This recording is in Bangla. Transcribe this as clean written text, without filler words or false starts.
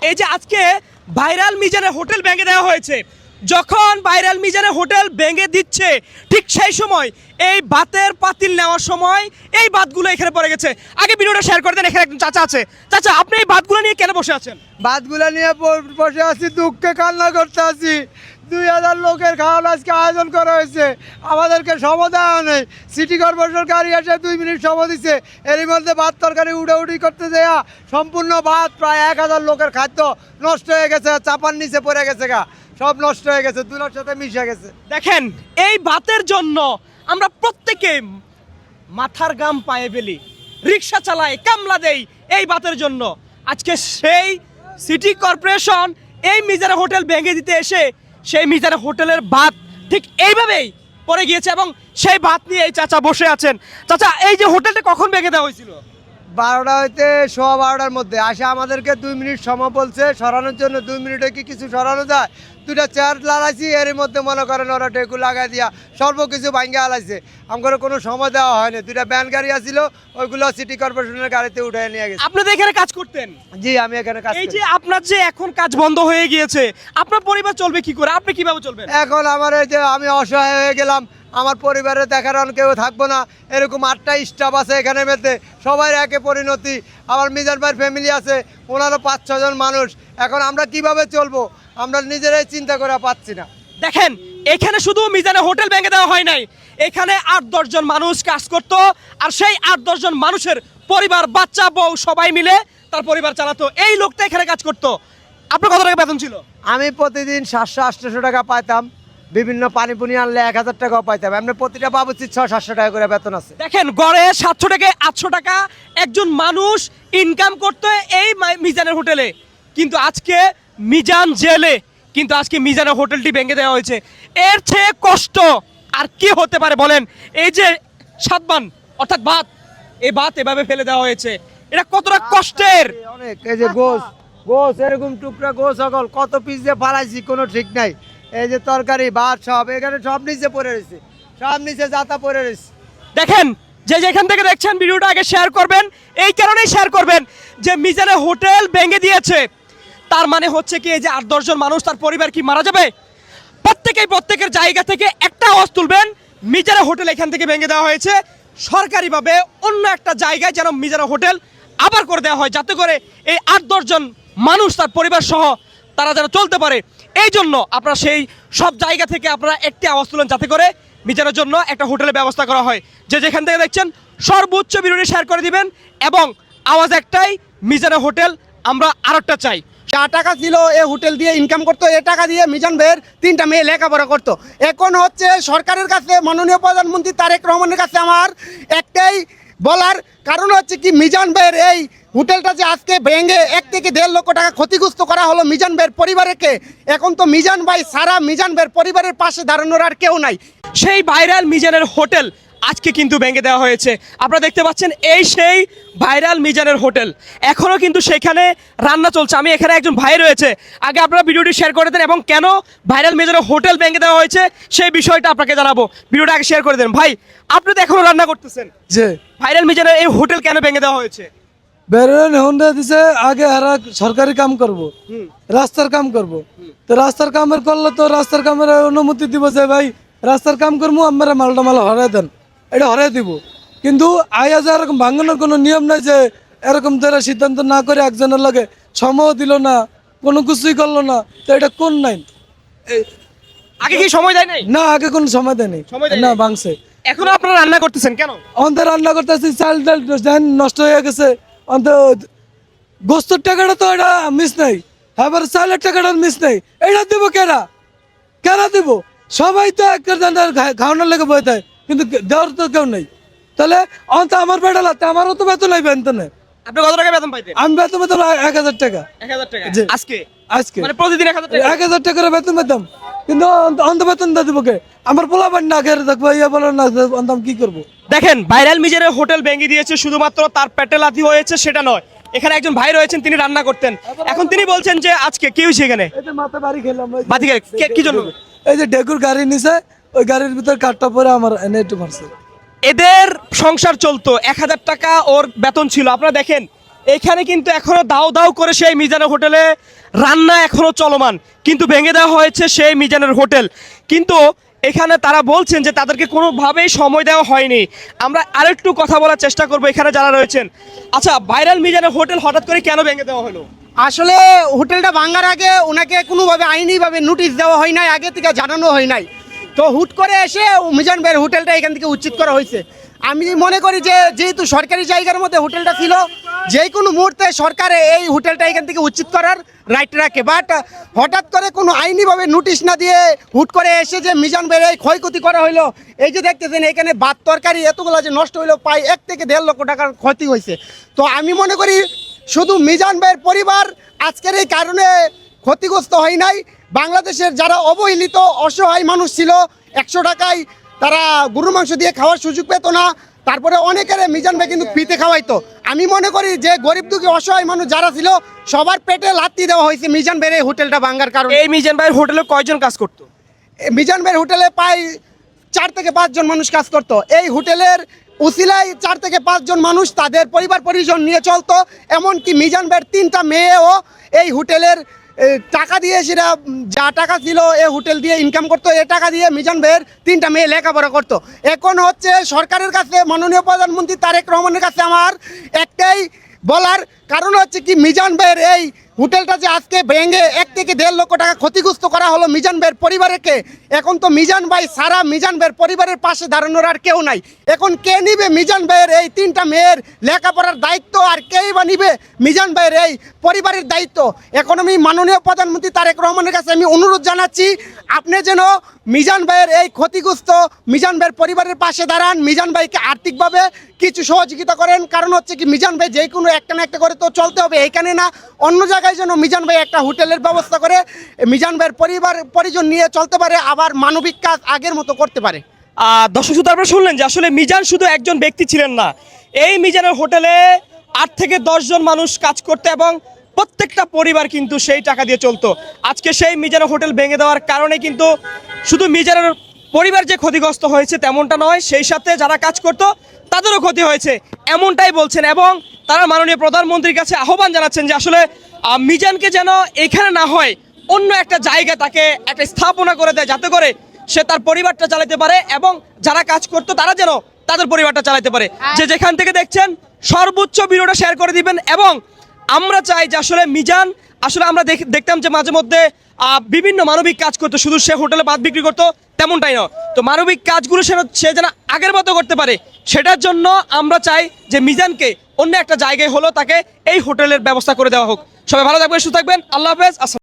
এই যে আজকে ভাইরাল মিজানের হোটেল ভেঙে দেওয়া হয়েছে, যখন ভাইরাল মিজানের হোটেল ভেঙে দিচ্ছে ঠিক সেই সময় এই ভাতের পাতিল নেওয়ার সময় এই ভাতগুলো এখানে পড়ে গেছে। আগে ভিডিওটা শেয়ার করে দেন। এখানে একজন চাচা আছে। চাচা, আপনি এই ভাতগুলো নিয়ে কেন বসে আছেন? ভাতগুলা নিয়ে বসে আছি, দুঃখে কান্না করতে আছি। 2000 লোকের খাওয়ার আজকে আয়োজন করা হয়েছে, আমাদেরকে সময় দেওয়া নেই। সিটি কর্পোরেশন গাড়ি এসে 2 মিনিট সময় দিচ্ছে, এরই মধ্যে ভাত তরকারি উড়াউড়ি করতে দেয়া সম্পূর্ণ ভাত প্রায় 1000 লোকের খাদ্য নষ্ট হয়ে গেছে, চাপার নিচে পড়ে গেছে গা, সব নষ্ট হয়ে গেছে, দুলার সাথে মিশে গেছে। দেখেন, এই ভাতের জন্য আমরা প্রত্যেকে মাথার গাম পায়ে ফেলি, রিক্সা চালাই, কামলা দেই এই ভাতের জন্য। আজকে সেই সিটি কর্পোরেশন এই মিজান হোটেল ভেঙে দিতে এসে সেই মিজান হোটেলের ভাত ঠিক এইভাবেই পড়ে গিয়েছে এবং সেই ভাত নিয়ে এই চাচা বসে আছেন। চাচা, এই যে হোটেলটা কখন ভেঙে দেওয়া হয়েছিল? 12টা হইতে 12:15টার মধ্যে আসে, আমাদেরকে 2 মিনিট সময় বলছে সরানোর জন্য। 2 মিনিটে কি কিছু সরানো যায়? 2টা চেয়ার লাগাইছি, এর মধ্যে মনে করেন ওরা টেকু লাগাই দিয়া সর্বকিছু ভাঙ্গে আলাইছে। আমাদের কোনো সময় দেওয়া হয়নি। 2টা ব্যান গাড়ি আসছিল, ওইগুলো সিটি কর্পোরেশনের গাড়িতে উঠে নিয়ে গেছে। আপনাদের এখানে কাজ করতেন? জি, আমি এখানে কাজ এই করি। যে আপনার যে এখন কাজ বন্ধ হয়ে গিয়েছে, আপনার পরিবার চলবে কি করে? আপনি কিভাবে চলবেন? এখন আমার এই যে আমি অসহায় হয়ে গেলাম, আমার পরিবারে দেখার আর কেউ থাকবো না। এরকম 8টা স্টাফ আছে এখানে মেতে, সবাই একে পরিণতি। আমার মিজান ভাইয়ের ফ্যামিলি আছে, ওনারও 5-6 জন মানুষ। এখন আমরা কিভাবে চলবো আমরা নিজেরাই চিন্তা করে পাচ্ছি না। দেখেন, এখানে শুধু মিজানের হোটেল ভেঙে দেওয়া হয় নাই, এখানে 8-10 জন মানুষ কাজ করত, আর সেই 8-10 জন মানুষের পরিবার, বাচ্চা, বউ সবাই মিলে তার পরিবার চালাতো। এই লোকটা এখানে কাজ করত। আপনার কত টাকা বেতন ছিল? আমি প্রতিদিন 700-800 টাকা পাইতাম, বিভিন্ন পানি পুনি আনলে 1000 টাকাও পাইতাম। এমনি প্রতিটা বাবুর্চি 600-700 টাকা করে বেতন আছে। দেখেন, গড়ে 700 থেকে 800 টাকা একজন মানুষ ইনকাম করতো এই মিজানের হোটেলে, কিন্তু আজকে মিজান জেলে, কিন্তু আজকে মিজানের হোটেলটি ভেঙে দেওয়া হয়েছে। এর চেয়ে কষ্ট আর কি হতে পারে বলেন? এই যে সাতবান অর্থাৎ ভাত, এই ভাত এভাবে ফেলে দেওয়া হয়েছে, এটা কতটা কষ্টের। অনেক। এই যে গোস এরকম টুকরা গোস সকল কত পিস দিয়ে ফালাইছি, কোনো ঠিক নাই। এই যে তরকারি ভাত সব এখানে সব নিচে পড়ে রয়েছে, সব নিচে জাতা পড়ে রয়েছে। দেখেন, যে যেখান থেকে দেখছেন ভিডিওটা আগে শেয়ার করবেন। এই কারণেই শেয়ার করবেন যে মিজানের হোটেল ভেঙে দিয়েছে, তার মানে হচ্ছে কি এই যে 8-10 জন মানুষ, তার পরিবার কি মারা যাবে? প্রত্যেকের জায়গা থেকে একটা আওয়াজ তুলবেন, মিজানের হোটেল এখান থেকে ভেঙে দেওয়া হয়েছে, সরকারিভাবে অন্য একটা জায়গায় যেন মিজানের হোটেল আবার করে দেওয়া হয়, যাতে করে এই 8-10 জন মানুষ তার পরিবার সহ তারা যেন চলতে পারে। এই জন্য আপনারা সেই সব জায়গা থেকে আপনারা একটি আওয়াজ তুলেন, যাতে করে মিজানের জন্য একটা হোটেলের ব্যবস্থা করা হয়। যে যেখান থেকে দেখছেন সর্বোচ্চ ভিডিওটি শেয়ার করে দিবেন, এবং আওয়াজ একটাই, মিজানের হোটেল আমরা আরেকটা চাই। যা টাকা ছিল এ হোটেল দিয়ে ইনকাম করতো, এ টাকা দিয়ে মিজান ভাইয়ের 3টা মেয়ে লেখাপড়া করতো। এখন হচ্ছে সরকারের কাছে, মাননীয় প্রধানমন্ত্রী তারেক রহমানের কাছে আমার একটাই বলার কারণ হচ্ছে কি, মিজান ভাইয়ের এই হোটেলটা যে আজকে ভেঙে 1 থেকে 1.5 লক্ষ টাকা ক্ষতিগ্রস্ত করা হলো মিজান ভাইয়ের পরিবারকে, এখন তো মিজান ভাই সারা মিজান ভাইয়ের পরিবারের পাশে দাঁড়ানোর আর কেউ নাই। সেই ভাইরাল মিজানের হোটেল আজকে কিন্তু ভেঙে দেওয়া হয়েছে। আপনারা দেখতে পাচ্ছেন এই সেই ভাইরাল মিজানের হোটেল, এখনো কিন্তু সেখানে রান্না চলছে। আমি এখানে একজন ভাই রয়েছে, আগে আপনারা ভিডিওটি শেয়ার করে দেন এবং কেন ভাইরাল মিজানের হোটেল ভেঙে দেওয়া হয়েছে সেই বিষয়টা আপনাকে জানাবো। ভিডিওটা আগে শেয়ার করে দেন। ভাই, আপনি তো এখনো রান্না করতেছেন, যে ভাইরাল মিজানের এই হোটেল কেন ভেঙে দেওয়া হয়েছে? বেরোন হোন্ডা দিছে, আগে হারা সরকারি কাম করব, রাস্তার কাম করব। তো রাস্তার কামের করলে তো রাস্তার কামের অনুমতি দিব যে ভাই রাস্তার কাম করবো, আমরা মালটা মাল হরাই দেন, এটা হরাই দিব। কিন্তু আয়া যে এরকম ভাঙানোর কোনো নিয়ম নাই, যে এরকম যারা সিদ্ধান্ত না করে একজনের লাগে সময় দিল না, কোনো কিছুই করলো না, তো এটা কোন নাই? আগে কি সময় দেয় নাই? না, আগে কোনো সময় দেয়নি, সময় দেয় না নাই। ভাঙছে। এখনো আপনারা রান্না করতেছেন কেন? অন্তে রান্না করতেছি, চাল ডাল নষ্ট হয়ে গেছে, অন্ত গোস্তর টাকাটা তো এটা মিস নাই, এবার চালের টাকাটা মিস নাই, এটা দিব কেনা দিব? সবাই তো খাওয়ানোর লেগে বয়ে থাকে, কিন্তু দেওয়ার তো কেউ নেই। তাহলে অন্ত আমার বেটা লাগতে, আমারও তো বেতন নাই বেতনে। আপনি কত টাকা বেতন পাইতেন? আমি বেতন পেতাম 1000 টাকা 1000 টাকা জি। আজকে মানে প্রতিদিন 1000 টাকা? 1000 টাকা করে বেতন পেতাম, কিন্তু অন্ত বেতন দিব কে? আমার পোলা বাড়ি না খেয়ে দেখবো, ইয়ে বলো না, অন্ত আমি কি করবো? দেখেন, ভাইরাল মিজানের হোটেল ভেঙে দিয়েছে, শুধুমাত্র তার পেটে লাথি হয়েছে সেটা নয়, এখানে একজন ভাই রয়েছেন, তিনি রান্না করতেন। এখন তিনি বলছেন যে আজকে কি হয়েছে এখানে? এই যে মাথা বাড়ি খেলাম, বাতি গেলে কি জন্য? এই যে ডেকুর গাড়ি নিছে, ওই গাড়ির ভিতর কাঠটা পরে আমার এনে একটু মারছে। এদের সংসার চলতো, 1000 টাকা ওর বেতন ছিল। আপনারা দেখেন এখানে কিন্তু এখনো দাও দাও করে সেই মিজানের হোটেলে রান্না এখনো চলমান, কিন্তু ভেঙে দেওয়া হয়েছে সেই মিজানের হোটেল। কিন্তু এখানে তারা বলছেন যে তাদেরকে কোনোভাবেই সময় দেওয়া হয়নি। আমরা আরেকটু কথা বলার চেষ্টা করবো এখানে যারা রয়েছেন। আচ্ছা, ভাইরাল মিজানের হোটেল হঠাৎ করে কেন ভেঙে দেওয়া হলো? আসলে হোটেলটা ভাঙার আগে ওনাকে কোনোভাবে আইনিভাবে নোটিশ দেওয়া হয় নাই, আগে থেকে জানানো হয় নাই। তো হুট করে এসে মিজান ভাইয়ের হোটেলটা এখান থেকে উচ্ছেদ করা হয়েছে। আমি মনে করি যে যেহেতু সরকারি জায়গার মধ্যে হোটেলটা ছিল, যে কোনো মুহূর্তে সরকার এই হোটেলটা এখান থেকে উচ্ছেদ করার রাইট রাখে। বাট হঠাৎ করে কোনো আইনিভাবে নোটিশ না দিয়ে হুট করে এসে যে মিজান ভাইয়ের এই ক্ষয়ক্ষতি করা হইলো, এই যে দেখতেছেন এখানে ভাত তরকারি এতগুলো যে নষ্ট হইলো, প্রায় 1 থেকে 1.5 লক্ষ টাকার ক্ষতি হয়েছে। তো আমি মনে করি শুধু মিজান ভাইয়ের পরিবার আজকের এই কারণে ক্ষতিগ্রস্ত হয় নাই, বাংলাদেশের যারা অবহেলিত অসহায় মানুষ ছিল 100 টাকায় তারা গরুর মাংস দিয়ে খাওয়ার সুযোগ পেত না, তারপরে অনেকের মিজান ভাই কিন্তু ফ্রিতে খাওয়াইতো। আমি মনে করি যে গরিব দুঃখী অসহায় মানুষ যারা ছিল সবার পেটে লাথি দেওয়া হয়েছে মিজান ভাইয়ের এই হোটেলটা ভাঙার কারণে। এই মিজান ভাইয়ের হোটেলে কয়জন কাজ করতো? মিজান ভাইয়ের হোটেলে প্রায় 4 থেকে 5 জন মানুষ কাজ করতো। এই হোটেলের উসিলায় 4 থেকে 5 জন মানুষ তাদের পরিবার পরিজন নিয়ে চলতো। এমনকি মিজান ভাইয়ের 3টা মেয়েও এই হোটেলের টাকা দিয়ে, সেটা যা টাকা ছিল এই হোটেল দিয়ে ইনকাম করতো, এই টাকা দিয়ে মিজান ভাইয়ের 3টা মেয়ে লেখাপড়া করতো। এখন হচ্ছে সরকারের কাছে, মাননীয় প্রধানমন্ত্রী তারেক রহমানের কাছে আমার একটাই বলার কারণ হচ্ছে কি, মিজান ভাইয়ের এই হোটেলটা যে আজকে ভেঙে 1 থেকে 1.5 লক্ষ টাকা ক্ষতিগ্রস্ত করা হলো মিজান ভাইয়ের পরিবারকে, এখন তো মিজান ভাই সারা মিজান ভাইয়ের পরিবারের পাশে দাঁড়ানোর আর কেউ নাই। এখন কে নিবে মিজান ভাইয়ের এই 3টা মেয়ের লেখাপড়ার দায়িত্ব, আর কেই বা নিবে মিজান ভাইয়ের এই পরিবারের দায়িত্ব? এখন আমি মাননীয় প্রধানমন্ত্রী তারেক রহমানের কাছে আমি অনুরোধ জানাচ্ছি, আপনি যেন মিজান ভাইয়ের এই ক্ষতিগ্রস্ত মিজান ভাইয়ের পরিবারের পাশে দাঁড়ান, মিজান ভাইকে আর্থিকভাবে কিছু সহযোগিতা করেন। কারণ হচ্ছে কি, মিজান ভাই যে কোনো একটা না একটা করে তো চলতে হবে, এইখানে না অন্য জায়গায় যেন মিজান ভাই একটা হোটেলের ব্যবস্থা করে মিজান ভাইয়ের পরিবার পরিজন নিয়ে চলতে পারে, আবার মানবিক কাজ আগের মতো করতে পারে। দর্শক শ্রোতা, আপনারা শুনলেন যে আসলে মিজান শুধু একজন ব্যক্তি ছিলেন না, এই মিজানের হোটেলে 8 থেকে 10 জন মানুষ কাজ করতে, এবং প্রত্যেকটা পরিবার কিন্তু সেই টাকা দিয়ে চলতো। আজকে সেই মিজানের হোটেল ভেঙে দেওয়ার কারণে কিন্তু শুধু মিজানের পরিবার যে ক্ষতিগ্রস্ত হয়েছে তেমনটা নয়, সেই সাথে যারা কাজ করতো তাদেরও ক্ষতি হয়েছে এমনটাই বলছেন। এবং তারা মাননীয় প্রধানমন্ত্রীর কাছে আহ্বান জানাচ্ছেন যে আসলে মিজানকে যেন এখানে না হয় অন্য একটা জায়গায় তাকে একটা স্থাপনা করে দেয়, যাতে করে সে তার পরিবারটা চালাতে পারে, এবং যারা কাজ করতো তারা যেন তাদের পরিবারটা চালাতে পারে। যে যেখান থেকে দেখছেন সর্বোচ্চ ভিডিওটা শেয়ার করে দিবেন। এবং আমরা চাই যে আসলে মিজান, আসলে আমরা দেখতাম যে মাঝে মধ্যে বিভিন্ন মানবিক কাজ করতো, শুধু সে হোটেলে ভাত বিক্রি করতো তেমনটাই নয়, তো মানবিক কাজগুলো সে যেন আগের মতো করতে পারে, সেটার জন্য আমরা চাই যে মিজানকে অন্য একটা জায়গায় হলো তাকে এই হোটেলের ব্যবস্থা করে দেওয়া হোক। সবাই ভালো থাকবেন, সুস্থ থাকবেন, আল্লাহ হাফেজ।